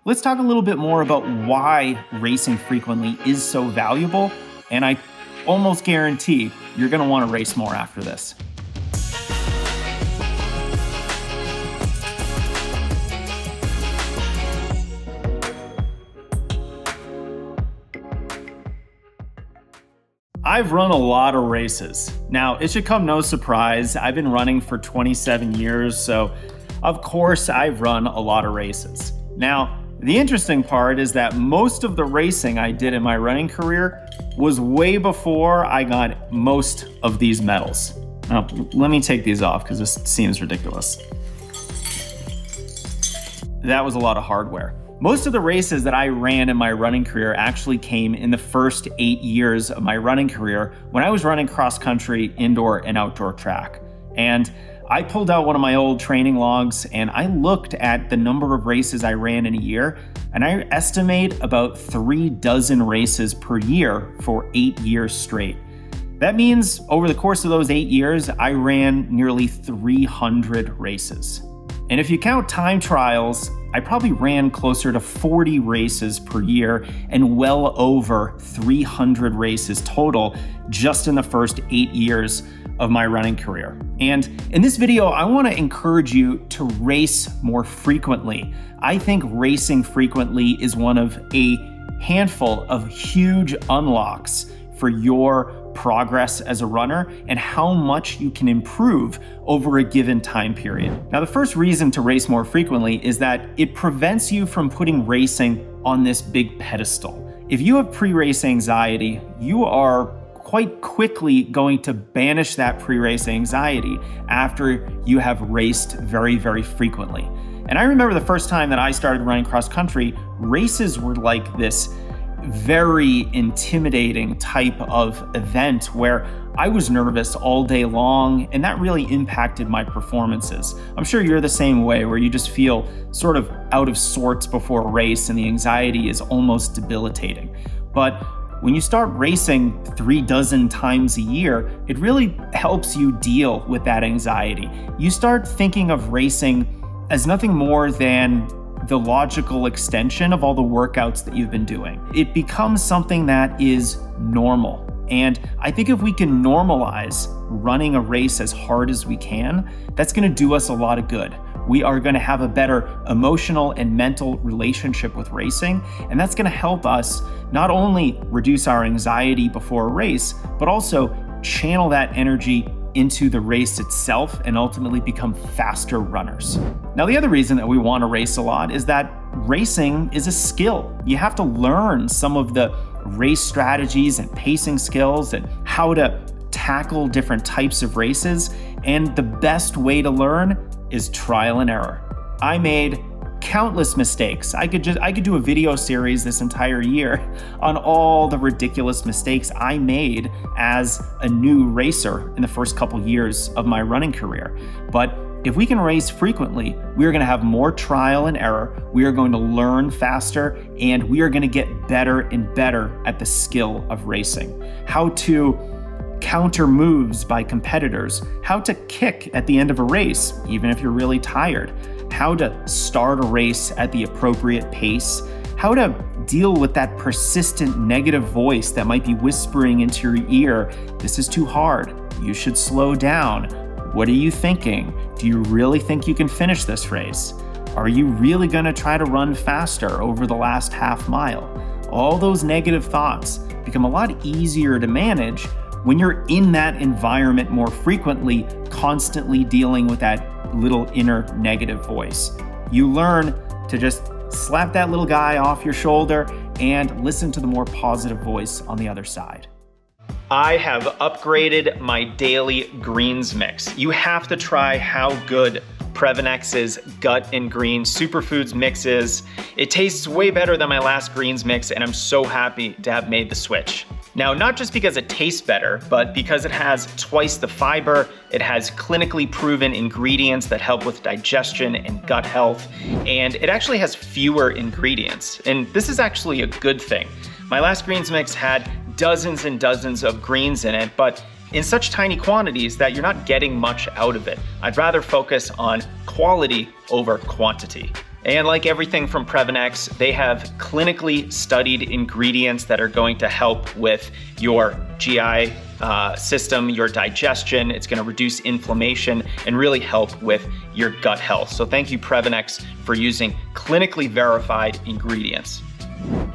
let's talk a little bit more about why racing frequently is so valuable, and I almost guarantee you're going to want to race more after this. I've run a lot of races. Now, it should come no surprise, I've been running for 27 years, so of course I've run a lot of races. Now, the interesting part is that most of the racing I did in my running career was way before I got most of these medals. Now, let me take these off because this seems ridiculous. That was a lot of hardware. Most of the races that I ran in my running career actually came in the first 8 years of my running career when I was running cross country, indoor and outdoor track. And I pulled out one of my old training logs and I looked at the number of races I ran in a year, and I estimate about 36 races per year for 8 years straight. That means over the course of those 8 years, I ran nearly 300 races. And if you count time trials, I probably ran closer to 40 races per year and well over 300 races total just in the first 8 years of my running career. And in this video, I want to encourage you to race more frequently. I think racing frequently is one of a handful of huge unlocks for your progress as a runner and how much you can improve over a given time period. Now, the first reason to race more frequently is that it prevents you from putting racing on this big pedestal. If you have pre-race anxiety, you are quite quickly going to banish that pre-race anxiety after you have raced very, very frequently. And I remember the first time that I started running cross country, races were like this very intimidating type of event where I was nervous all day long, and that really impacted my performances. I'm sure you're the same way, where you just feel sort of out of sorts before a race and the anxiety is almost debilitating. But when you start racing 36 times a year, it really helps you deal with that anxiety. You start thinking of racing as nothing more than the logical extension of all the workouts that you've been doing. It becomes something that is normal. And I think if we can normalize running a race as hard as we can, that's gonna do us a lot of good. We are gonna have a better emotional and mental relationship with racing, and that's gonna help us not only reduce our anxiety before a race, but also channel that energy into the race itself and ultimately become faster runners. Now, the other reason that we want to race a lot is that racing is a skill. You have to learn some of the race strategies and pacing skills and how to tackle different types of races. And the best way to learn is trial and error. I made countless mistakes. I could do a video series this entire year on all the ridiculous mistakes I made as a new racer in the first couple years of my running career. But if we can race frequently, we are going to have more trial and error. We are going to learn faster, and we are going to get better and better at the skill of racing. How to counter moves by competitors, how to kick at the end of a race, even if you're really tired, how to start a race at the appropriate pace, how to deal with that persistent negative voice that might be whispering into your ear, this is too hard, you should slow down, what are you thinking? Do you really think you can finish this race? Are you really gonna try to run faster over the last half mile? All those negative thoughts become a lot easier to manage when you're in that environment more frequently, constantly dealing with that little inner negative voice. You learn to just slap that little guy off your shoulder and listen to the more positive voice on the other side. I have upgraded my daily greens mix. You have to try how good Previnex's Gut and Green Superfoods mix is. It tastes way better than my last greens mix, and I'm so happy to have made the switch. Now, not just because it tastes better, but because it has twice the fiber, it has clinically proven ingredients that help with digestion and gut health, and it actually has fewer ingredients. And this is actually a good thing. My last greens mix had dozens and dozens of greens in it, but in such tiny quantities that you're not getting much out of it. I'd rather focus on quality over quantity. And like everything from Previnex, they have clinically studied ingredients that are going to help with your GI system, your digestion. It's going to reduce inflammation and really help with your gut health. So thank you, Previnex, for using clinically verified ingredients.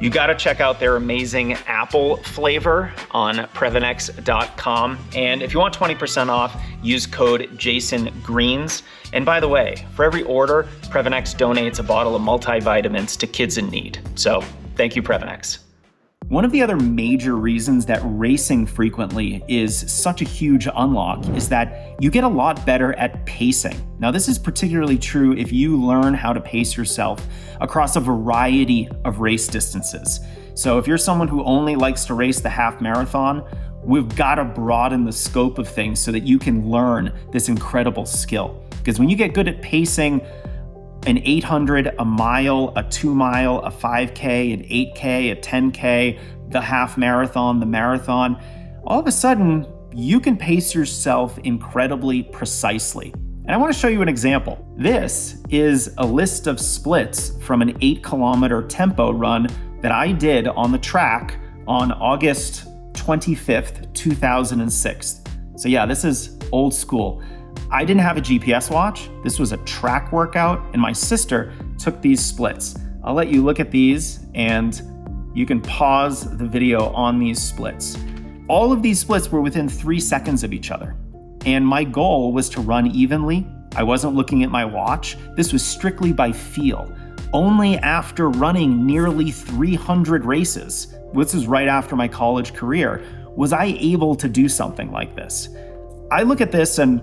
You got to check out their amazing apple flavor on Previnex.com. And if you want 20% off, use code JASONGREENS. And by the way, for every order, Previnex donates a bottle of multivitamins to kids in need. So thank you, Previnex. One of the other major reasons that racing frequently is such a huge unlock is that you get a lot better at pacing. Now, this is particularly true if you learn how to pace yourself across a variety of race distances. So if you're someone who only likes to race the half marathon, we've got to broaden the scope of things so that you can learn this incredible skill. Because when you get good at pacing an 800, a mile, a 2 mile, a 5K, an 8K, a 10K, the half marathon, the marathon, all of a sudden you can pace yourself incredibly precisely. And I want to show you an example. This is a list of splits from an 8-kilometer tempo run that I did on the track on August 25th, 2006. So yeah, this is old school. I didn't have a GPS watch. This was a track workout, and my sister took these splits. I'll let you look at these, and you can pause the video on these splits. All of these splits were within 3 seconds of each other, and my goal was to run evenly. I wasn't looking at my watch. This was strictly by feel. Only after running nearly 300 races, this is right after my college career, was I able to do something like this. I look at this and,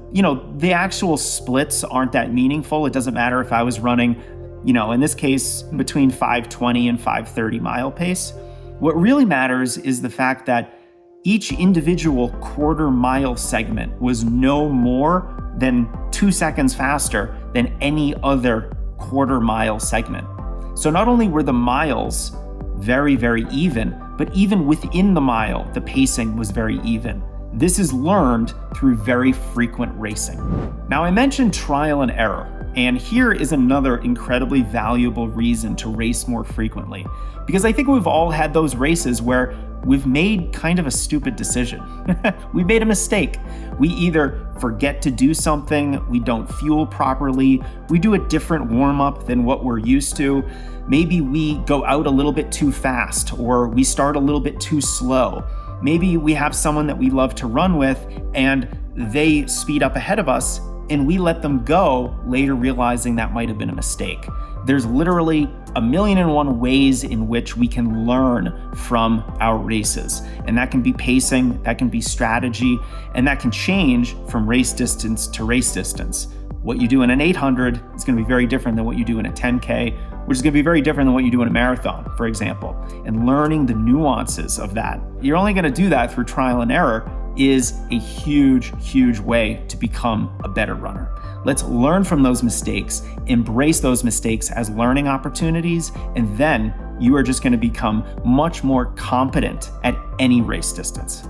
the actual splits aren't that meaningful. It doesn't matter if I was running, in this case, between 5:20 and 5:30 mile pace. What really matters is the fact that each individual quarter mile segment was no more than 2 seconds faster than any other quarter mile segment. So not only were the miles very, very even, but even within the mile, the pacing was very even. This is learned through very frequent racing. Now, I mentioned trial and error, and here is another incredibly valuable reason to race more frequently, because I think we've all had those races where we've made kind of a stupid decision. We made a mistake. We either forget to do something, we don't fuel properly, we do a different warm-up than what we're used to. Maybe we go out a little bit too fast, or we start a little bit too slow. Maybe we have someone that we love to run with and they speed up ahead of us and we let them go, later realizing that might have been a mistake. There's literally 1,000,001 ways in which we can learn from our races. And that can be pacing, that can be strategy, and that can change from race distance to race distance. What you do in an 800 is going to be very different than what you do in a 10K, which is going to be very different than what you do in a marathon, for example. And learning the nuances of that, you're only going to do that through trial and error, is a huge, huge way to become a better runner. Let's learn from those mistakes, embrace those mistakes as learning opportunities, and then you are just going to become much more competent at any race distance.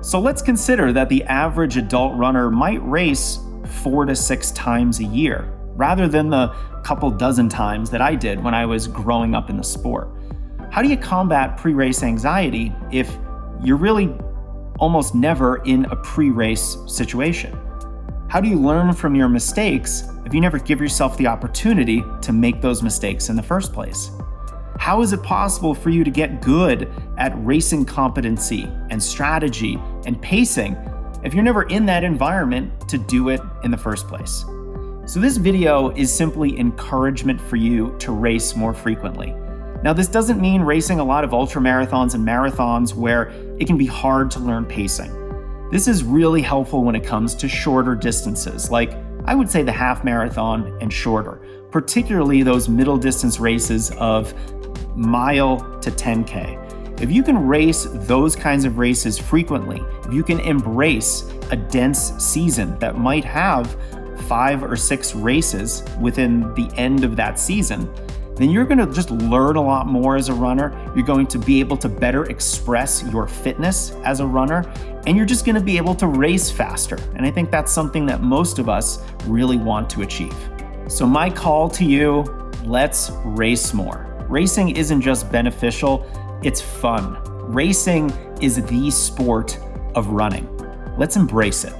So let's consider that the average adult runner might race 4 to 6 times a year, rather than the couple dozen times that I did when I was growing up in the sport. How do you combat pre-race anxiety if you're really almost never in a pre-race situation? How do you learn from your mistakes if you never give yourself the opportunity to make those mistakes in the first place? How is it possible for you to get good at racing competency and strategy and pacing if you're never in that environment to do it in the first place? So this video is simply encouragement for you to race more frequently. Now, this doesn't mean racing a lot of ultra marathons and marathons where it can be hard to learn pacing. This is really helpful when it comes to shorter distances, like I would say the half marathon and shorter, particularly those middle distance races of mile to 10K. If you can race those kinds of races frequently, if you can embrace a dense season that might have 5 or 6 races within the end of that season, then you're going to just learn a lot more as a runner. You're going to be able to better express your fitness as a runner, and you're just going to be able to race faster. And I think that's something that most of us really want to achieve. So my call to you, Let's race more. Racing isn't just beneficial, it's fun. Racing is the sport of running. Let's embrace it.